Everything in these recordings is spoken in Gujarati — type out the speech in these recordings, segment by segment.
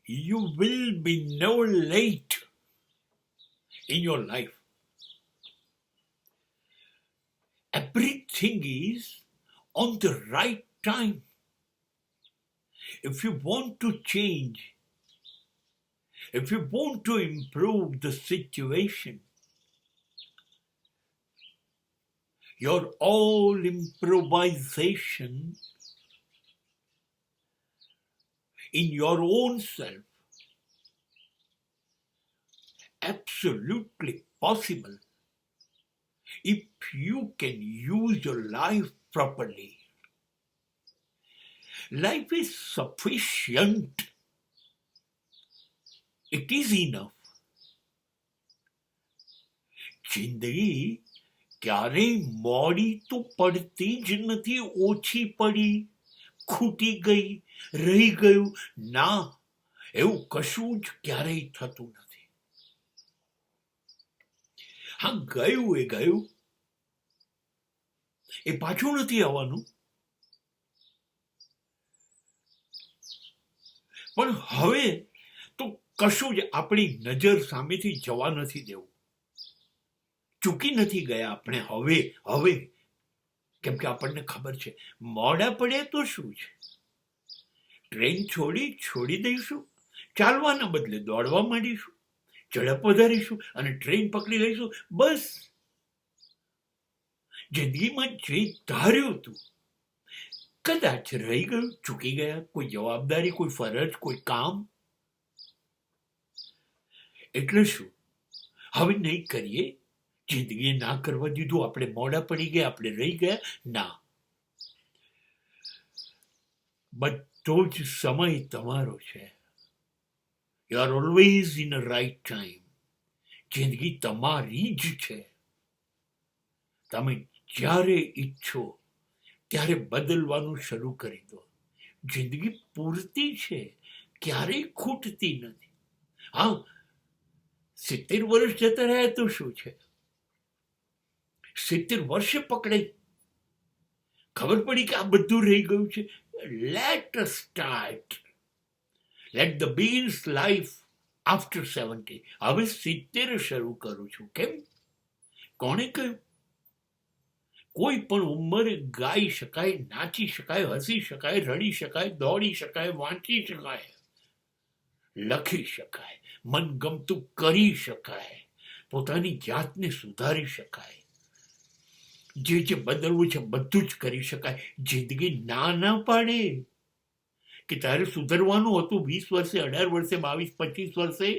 you will be never late in your life. Everything is on the right time. If you want to change, if you want to improve the situation, your all improvisation in your own self, absolutely possible if you can use your life properly. Life is sufficient. It is enough. જિંદગી ક્યારેય મોડી તો પડતી જ નથી, ઓછી પડી, ખૂટી ગઈ, રહી ગયું, ના, એવું કશું જ ક્યારેય થતું નથી. હા, ગયું એ ગયું, એ પાછું નથી આવવાનું. પણ હવે તો કશું જ આપણી નજર સામેથી જવા નથી દેવું. ચૂકી નથી ગયા આપણે હવે કેમ કે આપણને ખબર છે મોડા પડે તો શું છે, ટ્રેન છોડી દઈશું, ચાલવાના બદલે દોડવા માંડીશું, ઝડપ વધારીશું અને ટ્રેન પકડી લઈશું. બસ જિંદગીમાં જે ધાર્યું હતું કદાચ રહી ગયું, ચૂકી ગયા. કોઈ જવાબદારી, કોઈ ફરજ, કોઈ કામ. એટલે શું, હવે નહીં કરીએ. જિંદગીએ ના કરવા દીધું, આપણે મોડા પડી ગયા, આપણે રહી ગયા. ના, બધો જ સમય તમારો છે. You are always in a right time. જિંદગી તમારી જ છે. તમે જ્યારે ઈચ્છો ત્યારે બદલવાનું શરૂ કરી દો. જિંદગી પૂરતી છે, ક્યારેય ખૂટતી નથી. હા, 70 વર્ષ જતા રહ્યા તો શું છે, 70 વર્ષે પકડાઈ, ખબર પડી કે આ બધું રહી ગયું છે. Let us start. Let the beans life after 70. હવે 70 શરૂ કરું છું. કેમ? કોણે કહ્યું? કોઈ પણ ઉંમરે ગાઈ શકાય, નાચી શકાય, હસી શકાય, રડી શકાય, દોડી શકાય, વાંચી શકાય, લખી શકાય, મનગમતું કરી શકાય, પોતાની જાતને સુધારી શકાય, જે બદલવું છે બધું જ કરી શકાય. જિંદગી ના પાડે કે તારે સુધરવાનું હતું 20 વર્ષે, 18 વર્ષે, 22, 25 વર્ષે,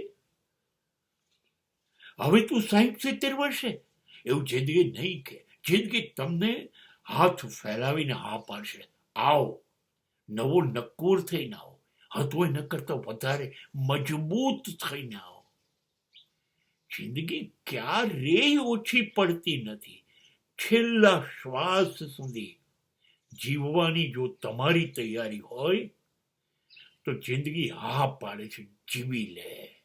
હવે તું 60-70 વર્ષે. એવું જિંદગી નહીં કે. જિંદગી તમને હાથ ફેલાવીને હા પાડશે. આવો, નવો નક્કોર થઈને આવો, હતો ન કરતા વધારે મજબૂત થઈને આવો. જિંદગી ક્યારેય ઓછી પડતી નથી. છેલ્લા શ્વાસ સુધી જીવવાની જો તમારી તૈયારી હોય તો જિંદગી હા પાડે છે, જીવી લે.